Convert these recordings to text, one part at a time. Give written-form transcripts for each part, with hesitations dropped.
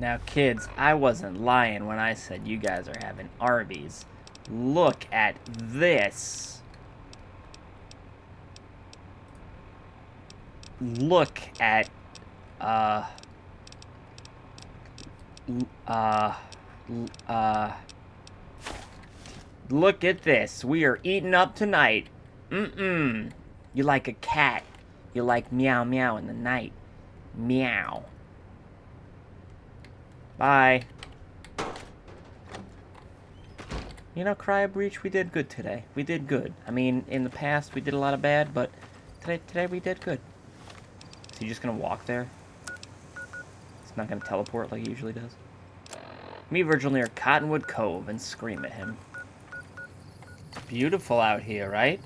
Now, kids, I wasn't lying when I said you guys are having Arby's. Look at this. Look at, look at this. We are eating up tonight. You like a cat. You like meow meow in the night. Meow. Bye. You know, ChestBreach, we did good today. We did good. I mean, in the past we did a lot of bad, but today we did good. Is he just gonna walk there? He's not gonna teleport like he usually does? Meet Virgil near Cottonwood Cove and scream at him. It's beautiful out here, right?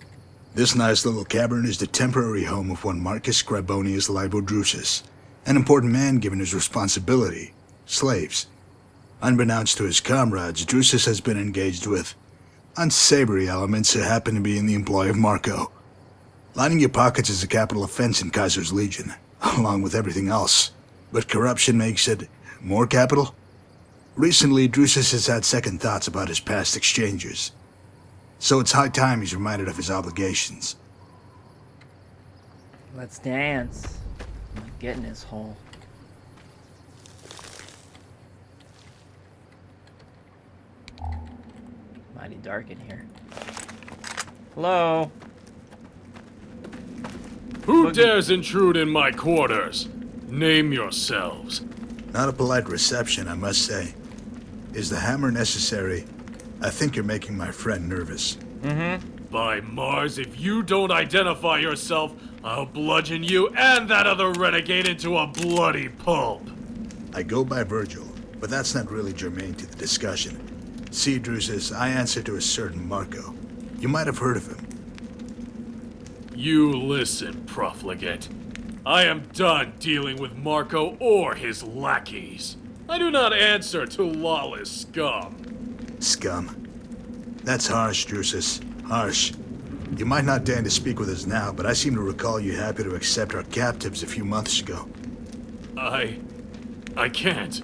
This nice little cavern is the temporary home of one Marcus Scribonius Libodrusus, an important man given his responsibility. Slaves. Unbeknownst to his comrades, Drusus has been engaged with unsavory elements that happen to be in the employ of Marco. Lining your pockets is a capital offense in Kaiser's Legion, along with everything else. But corruption makes it more capital? Recently, Drusus has had second thoughts about his past exchanges. So it's high time he's reminded of his obligations. Let's dance. I'm gonna get in his hole. Mighty dark in here. Hello? Who dares intrude in my quarters? Name yourselves. Not a polite reception, I must say. Is the hammer necessary? I think you're making my friend nervous. By Mars, if you don't identify yourself, I'll bludgeon you and that other renegade into a bloody pulp. I go by Virgil, but that's not really germane to the discussion. See, Drusus, I answer to a certain Marco. You might have heard of him. You listen, profligate. I am done dealing with Marco or his lackeys. I do not answer to lawless scum. Scum. That's harsh, Drusus. Harsh. You might not deign to speak with us now, but I seem to recall you happy to accept our captives a few months ago. I can't.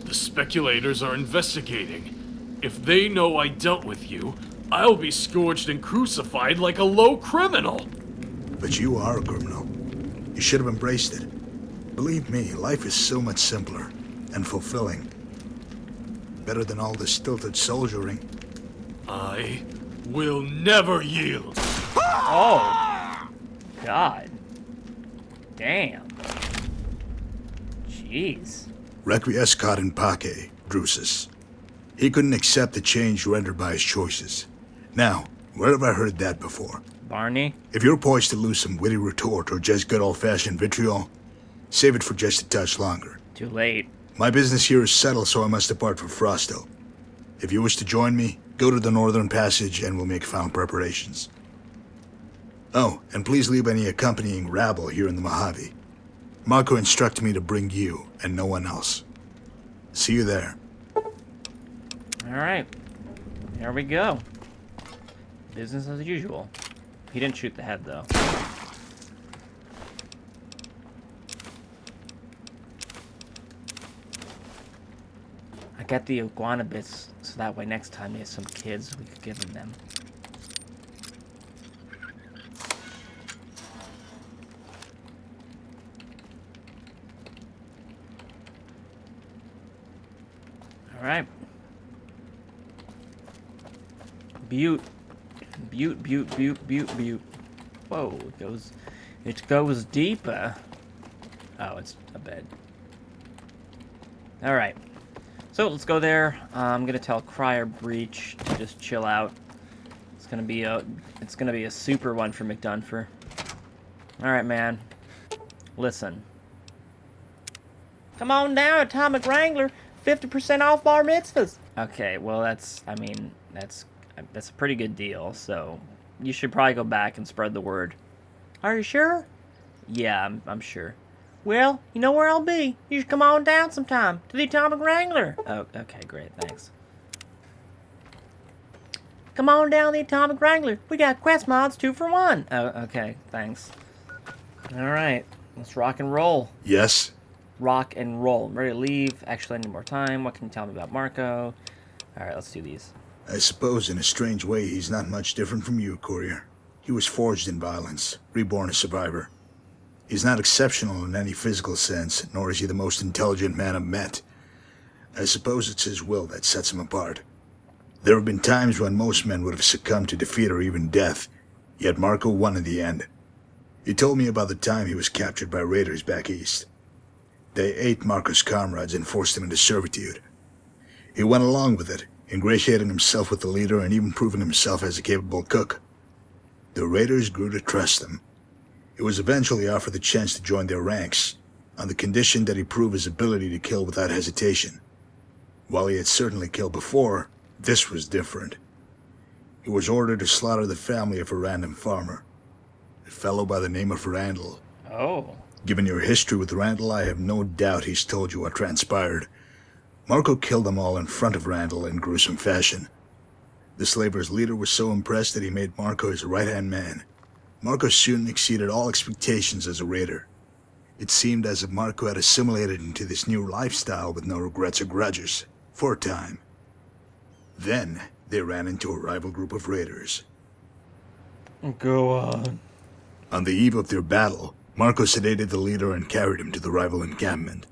The speculators are investigating. If they know I dealt with you, I'll be scourged and crucified like a low criminal. But you are a criminal. You should have embraced it. Believe me, life is so much simpler and fulfilling. Better than all this stilted soldiering. I will never yield. Oh. God. Damn. Jeez. Requiescat in pace, Drusus. He couldn't accept the change rendered by his choices. Now, where have I heard that before? Barney? If you're poised to lose some witty retort or just good old-fashioned vitriol, save it for just a touch longer. Too late. My business here is settled, so I must depart for Frosto. If you wish to join me, go to the Northern Passage and we'll make final preparations. Oh, and please leave any accompanying rabble here in the Mojave. Marco instructed me to bring you and no one else. See you there. Alright. Here we go. Business as usual. He didn't shoot the head, though. I got the iguana bits, so that way next time there's some kids, we could give them. Alright. Butte. Butte. Whoa, it goes deeper. Oh, it's a bed. Alright. So let's go there. I'm gonna tell ChestBreach to just chill out. It's gonna be a super one for McDunfer. Alright, man. Listen. Come on down, Atomic Wrangler. 50% off bar mitzvahs. Okay, well that's a pretty good deal, so you should probably go back and spread the word. Are you sure? Yeah, I'm sure. Well, you know where I'll be. You should come on down sometime to the Atomic Wrangler. Oh, okay, great, thanks. Come on down the Atomic Wrangler. We got quest mods 2 for 1. Oh, okay, thanks. All right, let's rock and roll. Yes? rock and roll. I'm ready to leave. Actually, I need more time. What can you tell me about Marco? Alright, let's do these. I suppose in a strange way he's not much different from you, Courier. He was forged in violence, reborn a survivor. He's not exceptional in any physical sense, nor is he the most intelligent man I've met. I suppose it's his will that sets him apart. There have been times when most men would have succumbed to defeat or even death, yet Marco won in the end. He told me about the time he was captured by raiders back east. They ate Marco's comrades and forced him into servitude. He went along with it, ingratiating himself with the leader and even proving himself as a capable cook. The raiders grew to trust him. He was eventually offered the chance to join their ranks, on the condition that he prove his ability to kill without hesitation. While he had certainly killed before, this was different. He was ordered to slaughter the family of a random farmer, a fellow by the name of Randall. Oh. Given your history with Randall, I have no doubt he's told you what transpired. Marco killed them all in front of Randall in gruesome fashion. The slavers' leader was so impressed that he made Marco his right-hand man. Marco soon exceeded all expectations as a raider. It seemed as if Marco had assimilated into this new lifestyle with no regrets or grudges, for a time. Then, they ran into a rival group of raiders. Go on. On the eve of their battle, Marco sedated the leader and carried him to the rival encampment.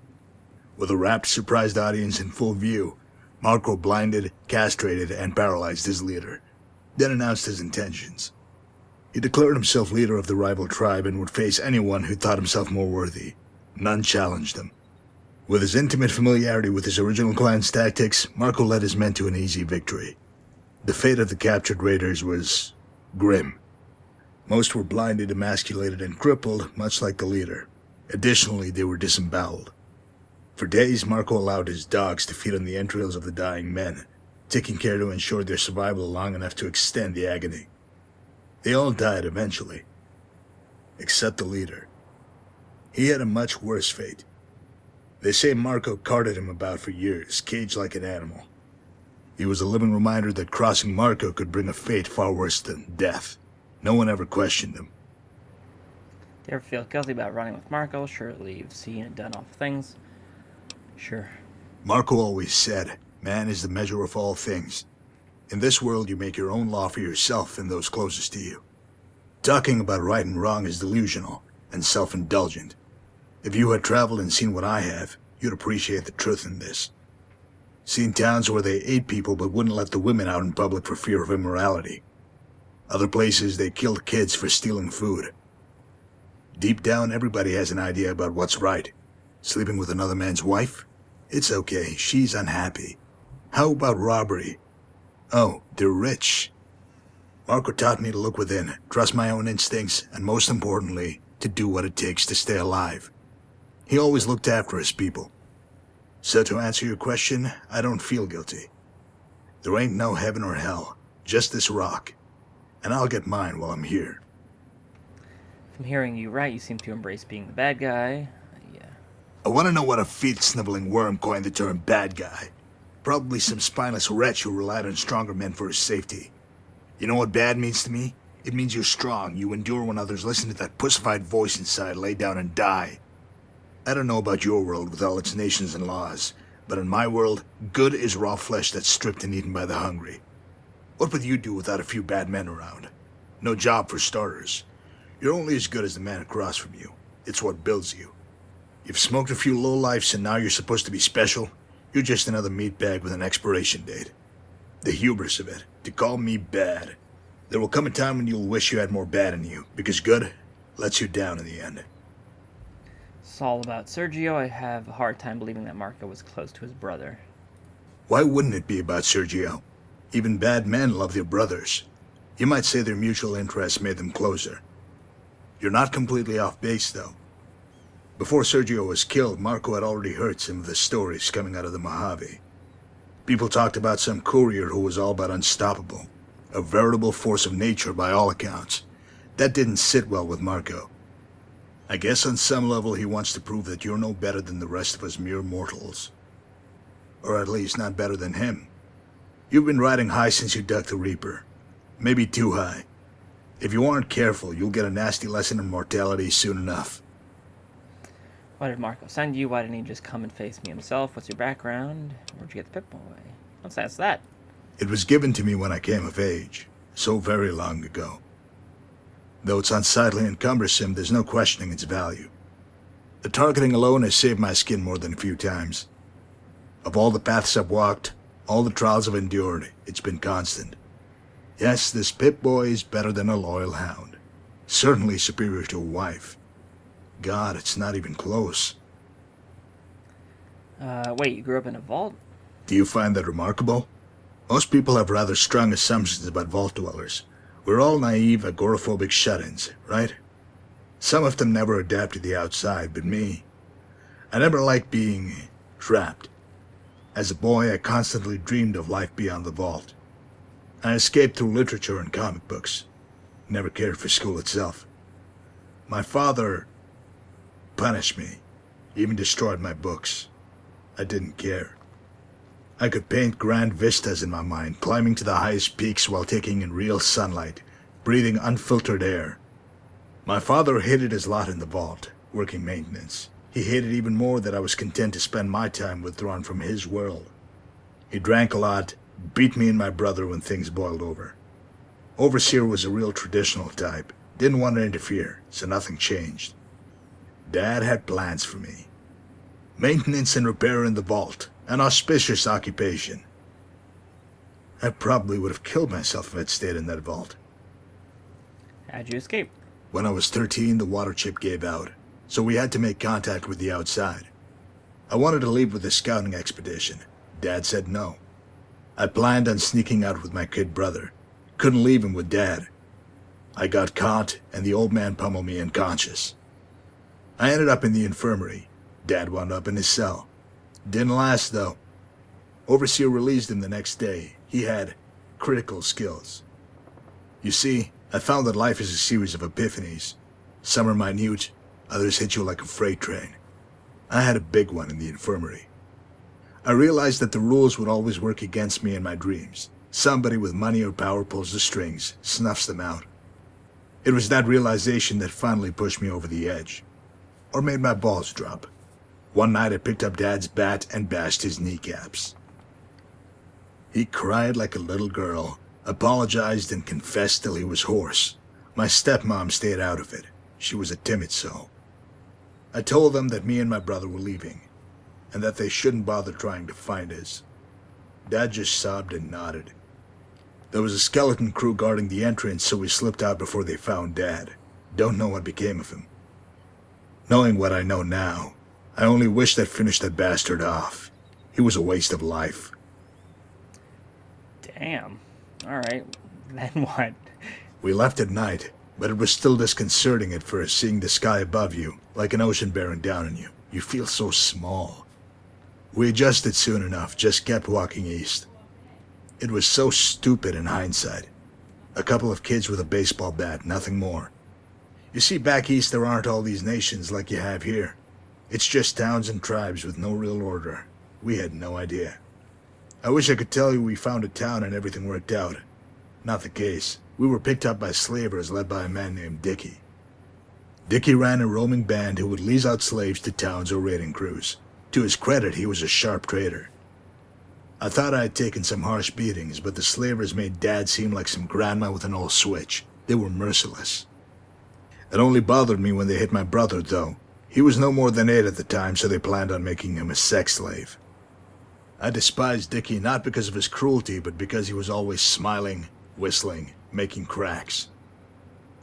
With a rapt, surprised audience in full view, Marco blinded, castrated, and paralyzed his leader, then announced his intentions. He declared himself leader of the rival tribe and would face anyone who thought himself more worthy. None challenged him. With his intimate familiarity with his original clan's tactics, Marco led his men to an easy victory. The fate of the captured raiders was grim. Most were blinded, emasculated, and crippled, much like the leader. Additionally, they were disemboweled. For days, Marco allowed his dogs to feed on the entrails of the dying men, taking care to ensure their survival long enough to extend the agony. They all died eventually, except the leader. He had a much worse fate. They say Marco carted him about for years, caged like an animal. He was a living reminder that crossing Marco could bring a fate far worse than death. No one ever questioned him. Do you ever feel guilty about running with Marco? Surely you've seen and done awful things. Sure. Marco always said, man is the measure of all things. In this world, you make your own law for yourself and those closest to you. Talking about right and wrong is delusional and self-indulgent. If you had traveled and seen what I have, you'd appreciate the truth in this. Seen towns where they ate people but wouldn't let the women out in public for fear of immorality. Other places, they killed kids for stealing food. Deep down, everybody has an idea about what's right. Sleeping with another man's wife? It's okay, she's unhappy. How about robbery? Oh, they're rich. Marco taught me to look within, trust my own instincts, and most importantly, to do what it takes to stay alive. He always looked after his people. So to answer your question, I don't feel guilty. There ain't no heaven or hell, just this rock. And I'll get mine while I'm here. From hearing you right, you seem to embrace being the bad guy. Yeah. I want to know what a feet-sniveling worm coined the term bad guy. Probably some spineless wretch who relied on stronger men for his safety. You know what bad means to me? It means you're strong, you endure when others listen to that pussified voice inside, lay down and die. I don't know about your world with all its nations and laws, but in my world, good is raw flesh that's stripped and eaten by the hungry. What would you do without a few bad men around? No job for starters. You're only as good as the man across from you. It's what builds you. You've smoked a few lowlifes and now you're supposed to be special? You're just another meatbag with an expiration date. The hubris of it, to call me bad. There will come a time when you'll wish you had more bad in you, because good lets you down in the end. It's all about Sergio. I have a hard time believing that Marco was close to his brother. Why wouldn't it be about Sergio? Even bad men love their brothers. You might say their mutual interests made them closer. You're not completely off base, though. Before Sergio was killed, Marco had already heard some of the stories coming out of the Mojave. People talked about some courier who was all but unstoppable. A veritable force of nature by all accounts. That didn't sit well with Marco. I guess on some level he wants to prove that you're no better than the rest of us mere mortals. Or at least not better than him. You've been riding high since you ducked the Reaper. Maybe too high. If you aren't careful, you'll get a nasty lesson in mortality soon enough. Why did Marco send you? Why didn't he just come and face me himself? What's your background? Where'd you get the Pip-Boy? Let's ask that. It was given to me when I came of age, so very long ago. Though it's unsightly and cumbersome, there's no questioning its value. The targeting alone has saved my skin more than a few times. Of all the paths I've walked, all the trials I've endured, it's been constant. Yes, this Pip-Boy is better than a loyal hound. Certainly superior to a wife. God, it's not even close. Wait, you grew up in a vault? Do you find that remarkable? Most people have rather strong assumptions about vault dwellers. We're all naive, agoraphobic shut-ins, right? Some of them never adapt to the outside, but me, I never liked being trapped. As a boy, I constantly dreamed of life beyond the vault. I escaped through literature and comic books. Never cared for school itself. My father punished me, even destroyed my books. I didn't care. I could paint grand vistas in my mind, climbing to the highest peaks while taking in real sunlight, breathing unfiltered air. My father hated his lot in the vault, working maintenance. He hated even more that I was content to spend my time withdrawn from his world. He drank a lot, beat me and my brother when things boiled over. Overseer was a real traditional type, didn't want to interfere, so nothing changed. Dad had plans for me. Maintenance and repair in the vault, an auspicious occupation. I probably would have killed myself if I'd stayed in that vault. How'd you escape? When I was 13, the water chip gave out, so we had to make contact with the outside. I wanted to leave with a scouting expedition. Dad said no. I planned on sneaking out with my kid brother. Couldn't leave him with Dad. I got caught, and the old man pummeled me unconscious. I ended up in the infirmary. Dad wound up in his cell. Didn't last, though. Overseer released him the next day. He had critical skills. You see, I found that life is a series of epiphanies. Some are minute, others hit you like a freight train. I had a big one in the infirmary. I realized that the rules would always work against me in my dreams. Somebody with money or power pulls the strings, snuffs them out. It was that realization that finally pushed me over the edge. Or made my balls drop. One night I picked up Dad's bat and bashed his kneecaps. He cried like a little girl, apologized and confessed till he was hoarse. My stepmom stayed out of it. She was a timid soul. I told them that me and my brother were leaving, and that they shouldn't bother trying to find us. Dad just sobbed and nodded. There was a skeleton crew guarding the entrance, so we slipped out before they found Dad. Don't know what became of him. Knowing what I know now, I only wish they'd finished that bastard off. He was a waste of life. Damn. Alright, then what? We left at night, but it was still disconcerting at first, seeing the sky above you, like an ocean bearing down on you. You feel so small. We adjusted soon enough, just kept walking east. It was so stupid in hindsight. A couple of kids with a baseball bat, nothing more. You see, back east there aren't all these nations like you have here. It's just towns and tribes with no real order. We had no idea. I wish I could tell you we found a town and everything worked out. Not the case. We were picked up by slavers led by a man named Dicky. Dicky ran a roaming band who would lease out slaves to towns or raiding crews. To his credit, he was a sharp trader. I thought I had taken some harsh beatings, but the slavers made Dad seem like some grandma with an old switch. They were merciless. It only bothered me when they hit my brother, though. He was no more than 8 at the time, so they planned on making him a sex slave. I despised Dicky not because of his cruelty, but because he was always smiling, whistling, making cracks.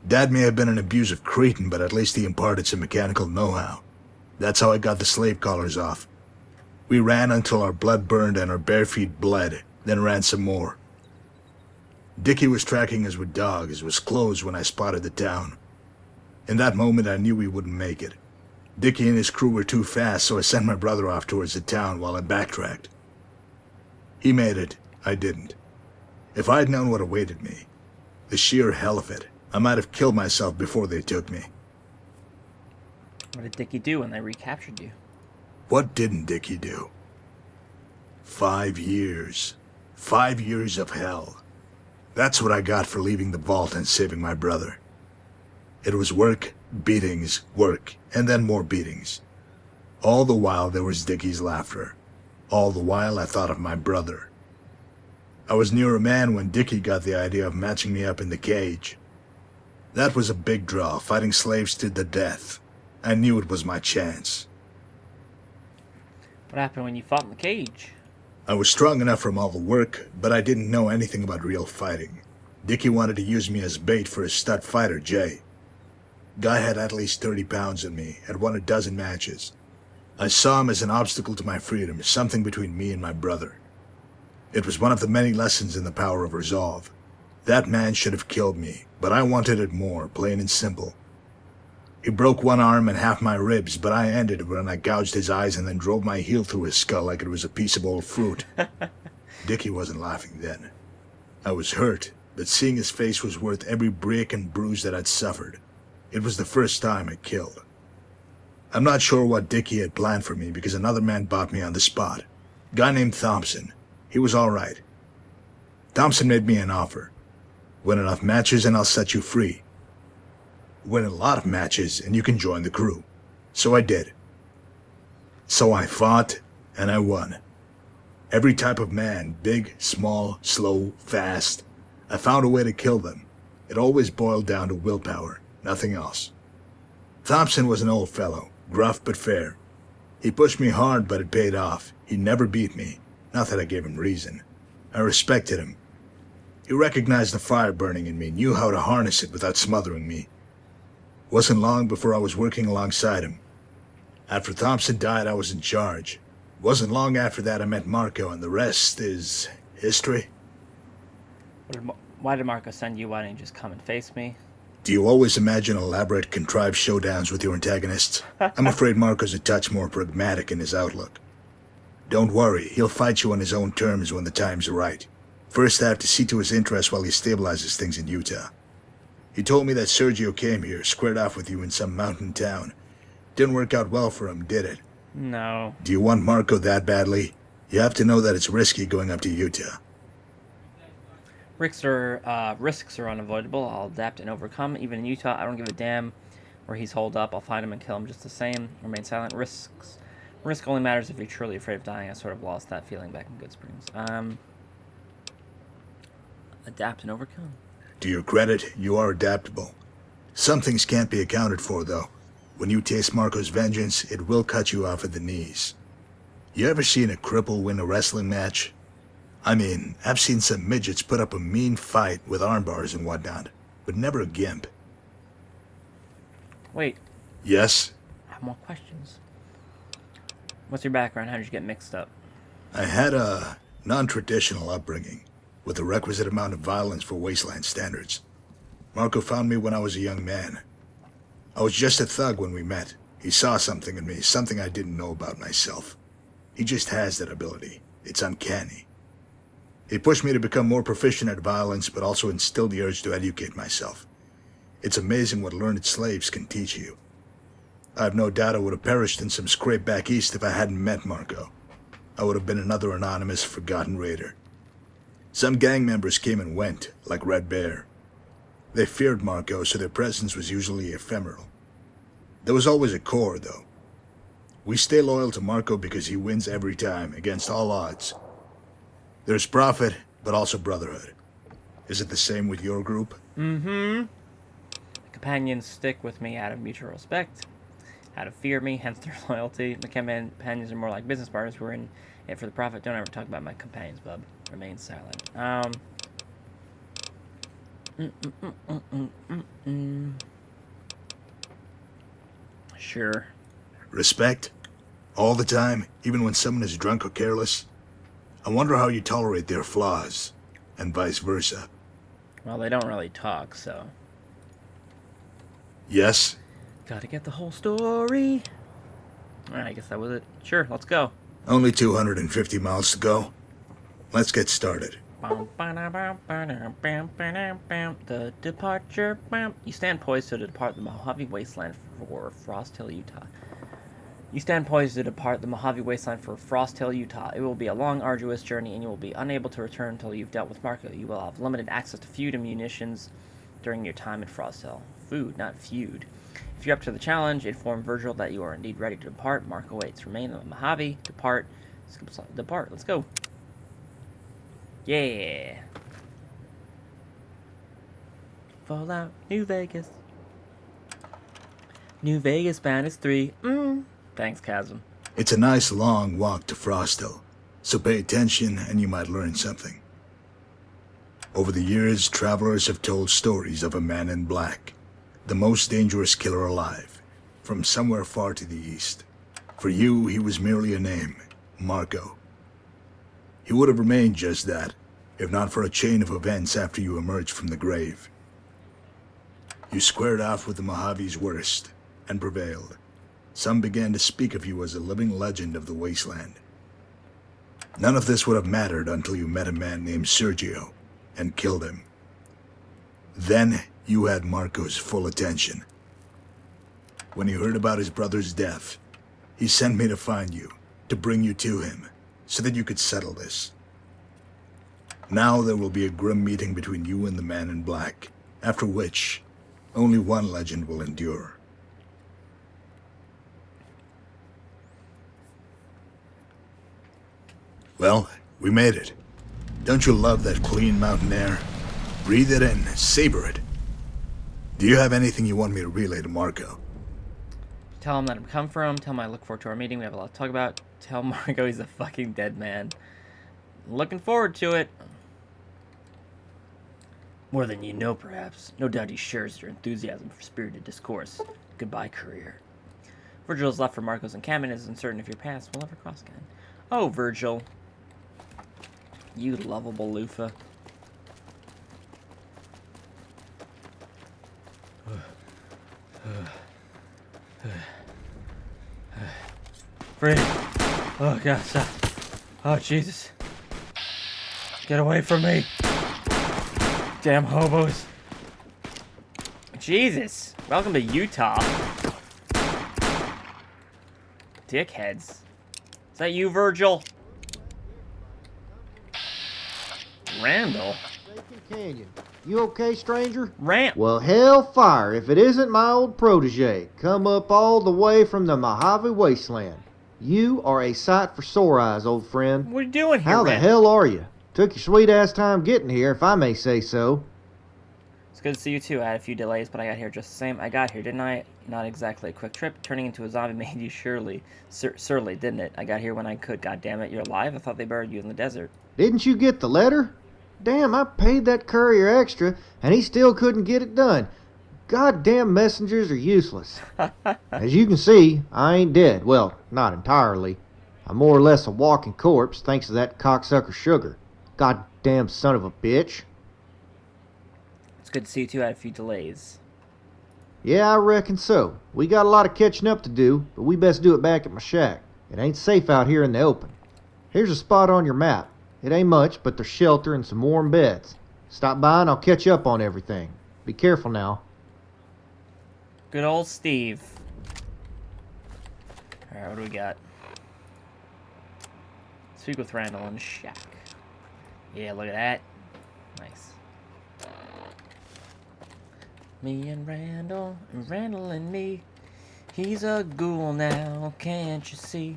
Dad may have been an abusive cretin, but at least he imparted some mechanical know-how. That's how I got the slave collars off. We ran until our blood burned and our bare feet bled, then ran some more. Dicky was tracking us with dogs. It was closed when I spotted the town. In that moment, I knew we wouldn't make it. Dicky and his crew were too fast, so I sent my brother off towards the town while I backtracked. He made it. I didn't. If I'd known what awaited me, the sheer hell of it, I might have killed myself before they took me. What did Dicky do when they recaptured you? What didn't Dicky do? 5 years. 5 years of hell. That's what I got for leaving the vault and saving my brother. It was work, beatings, work, and then more beatings. All the while there was Dickie's laughter. All the while I thought of my brother. I was near a man when Dickie got the idea of matching me up in the cage. That was a big draw, fighting slaves to the death. I knew it was my chance. What happened when you fought in the cage? I was strong enough from all the work, but I didn't know anything about real fighting. Dickie wanted to use me as bait for his stud fighter, Jay. Guy had at least 30 pounds in me, had won a dozen matches. I saw him as an obstacle to my freedom, something between me and my brother. It was one of the many lessons in the power of resolve. That man should have killed me, but I wanted it more, plain and simple. He broke one arm and half my ribs, but I ended it when I gouged his eyes and then drove my heel through his skull like it was a piece of old fruit. Dickie wasn't laughing then. I was hurt, but seeing his face was worth every break and bruise that I'd suffered. It was the first time I killed. I'm not sure what Dickie had planned for me because another man bought me on the spot. Guy named Thompson. He was all right. Thompson made me an offer. Win enough matches and I'll set you free. Win a lot of matches and you can join the crew. So I did. So I fought and I won. Every type of man, big, small, slow, fast. I found a way to kill them. It always boiled down to willpower, nothing else. Thompson was an old fellow, gruff but fair. He pushed me hard, but it paid off. He never beat me. Not that I gave him reason. I respected him. He recognized the fire burning in me, knew how to harness it without smothering me. Wasn't long before I was working alongside him. After Thompson died, I was in charge. Wasn't long after that I met Marco, and the rest is history. Why did Marco send you? Why didn't you just come and face me? Do you always imagine elaborate, contrived showdowns with your antagonists? I'm afraid Marco's a touch more pragmatic in his outlook. Don't worry, he'll fight you on his own terms when the time's right. First, I have to see to his interests while he stabilizes things in Utah. He told me that Sergio came here, squared off with you in some mountain town. Didn't work out well for him, did it? No. Do you want Marco that badly? You have to know that it's risky going up to Utah. Risks are unavoidable. I'll adapt and overcome. Even in Utah, I don't give a damn where he's holed up. I'll find him and kill him just the same. Remain silent. Risk only matters if you're truly afraid of dying. I sort of lost that feeling back in Good Springs. Adapt and overcome. To your credit, you are adaptable. Some things can't be accounted for, though. When you taste Marco's vengeance, it will cut you off at the knees. You ever seen a cripple win a wrestling match? I mean, I've seen some midgets put up a mean fight with arm bars and whatnot, but never a gimp. Wait. Yes? I have more questions. What's your background? How did you get mixed up? I had a non-traditional upbringing, with the requisite amount of violence for wasteland standards. Marco found me when I was a young man. I was just a thug when we met. He saw something in me, something I didn't know about myself. He just has that ability. It's uncanny. He pushed me to become more proficient at violence, but also instilled the urge to educate myself. It's amazing what learned slaves can teach you. I have no doubt I would have perished in some scrape back east if I hadn't met Marco. I would have been another anonymous, forgotten raider. Some gang members came and went, like Red Bear. They feared Marco, so their presence was usually ephemeral. There was always a core, though. We stay loyal to Marco because he wins every time, against all odds. There's profit, but also brotherhood. Is it the same with your group? Mm-hmm. The companions stick with me out of mutual respect, out of fear me, hence their loyalty. The companions are more like business partners who are in it for the profit. Don't ever talk about my companions, bub. Remain silent. Sure. Respect? All the time, even when someone is drunk or careless? I wonder how you tolerate their flaws, and vice versa. Well, they don't really talk, so... Yes? Gotta get the whole story. Alright, I guess that was it. Sure, let's go. Only 250 miles to go. Let's get started. The departure. You stand poised to depart the Mojave Wasteland for Frost Hill, Utah. You stand poised to depart the Mojave Wasteland for Frost Hill, Utah. It will be a long, arduous journey, and you will be unable to return until you've dealt with Marco. You will have limited access to food and munitions during your time at Frost Hill. Food, not feud. If you're up to the challenge, inform Virgil that you are indeed ready to depart. Marco waits. Remain in the Mojave. Depart. Depart. Let's go. Yeah. Fallout, New Vegas. New Vegas Bounties 3. Thanks, Chasm. It's a nice long walk to Frostville, so pay attention and you might learn something. Over the years, travelers have told stories of a man in black, the most dangerous killer alive, from somewhere far to the east. For you, he was merely a name, Marco. He would have remained just that, if not for a chain of events after you emerged from the grave. You squared off with the Mojave's worst, and prevailed. Some began to speak of you as a living legend of the wasteland. None of this would have mattered until you met a man named Sergio, and killed him. Then you had Marco's full attention. When he heard about his brother's death, he sent me to find you, to bring you to him, so that you could settle this. Now there will be a grim meeting between you and the man in black, after which only one legend will endure. Well, we made it. Don't you love that clean mountain air? Breathe it in, savor it. Do you have anything you want me to relay to Marco? Tell him that I'm come for him. Tell him I look forward to our meeting. We have a lot to talk about. Tell Marco he's a fucking dead man. Looking forward to it. More than you know, perhaps. No doubt he shares your enthusiasm for spirited discourse. Goodbye, Crier. Virgil is left for Marco's encampment. It is uncertain if your paths will ever cross again. Oh, Virgil. You lovable loofah. Free. Oh, God, stop. Oh, Jesus. Get away from me. Damn hobos. Jesus. Welcome to Utah. Dickheads. Is that you, Virgil? Randall? Canyon. You okay, stranger? Well, hellfire if it isn't my old protege, come up all the way from the Mojave Wasteland. You are a sight for sore eyes, old friend. what are you doing here, How the Randall? hell are you? Took your sweet-ass time getting here, if I may say so. It's good to see you, too. I had a few delays, but I got here just the same. I got here, didn't I? Not exactly a quick trip. Turning into a zombie made you surly, didn't it? I got here when I could. God damn it, you're alive? I thought they buried you in the desert. Didn't you get the letter? Damn, I paid that courier extra, and he still couldn't get it done. Goddamn messengers are useless. As you can see, I ain't dead. Well, not entirely. I'm more or less a walking corpse, thanks to that cocksucker Sugar. Goddamn son of a bitch. It's good to see you, too. I had a few delays. Yeah, I reckon so. We got a lot of catching up to do, but we best do it back at my shack. It ain't safe out here in the open. Here's a spot on your map. It ain't much, but there's shelter and some warm beds. Stop by and I'll catch up on everything. Be careful now. Good old Steve. Alright, what do we got? Speak with Randall in the shack. Yeah, look at that. Nice. Me and Randall and me. He's a ghoul now, can't you see?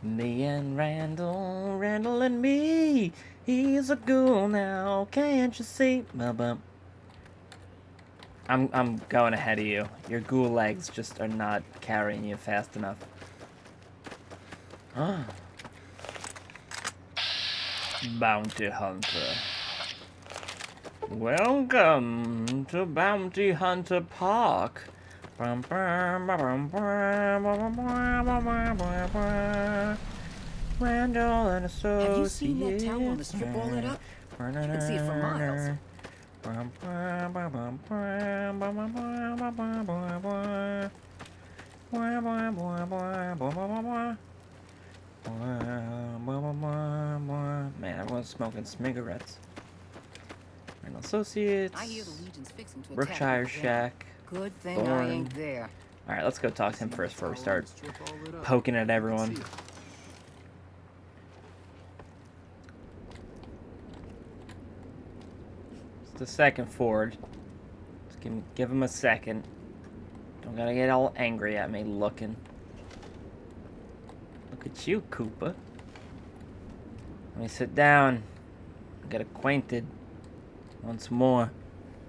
Me and Randall and me. He's a ghoul now, can't you see? Bum. I'm going ahead of you. Your ghoul legs just are not carrying you fast enough. Ah. Bounty Hunter. Welcome to Bounty Hunter Park. Randall and Associates. Have you seen that tower on the strip all lit up? You can see it for miles. Man, everyone's smoking cigarettes. Randall Associates. I hear the Legion's fixing to attack Brookshire over there. Shack. Good thing I Thorn. ain't there. Alright, let's go talk to him first before we start poking at everyone. It's the second Ford. Just give him a second. Don't gotta get all angry at me looking. Look at you, Cooper. Let me sit down. Get acquainted once more.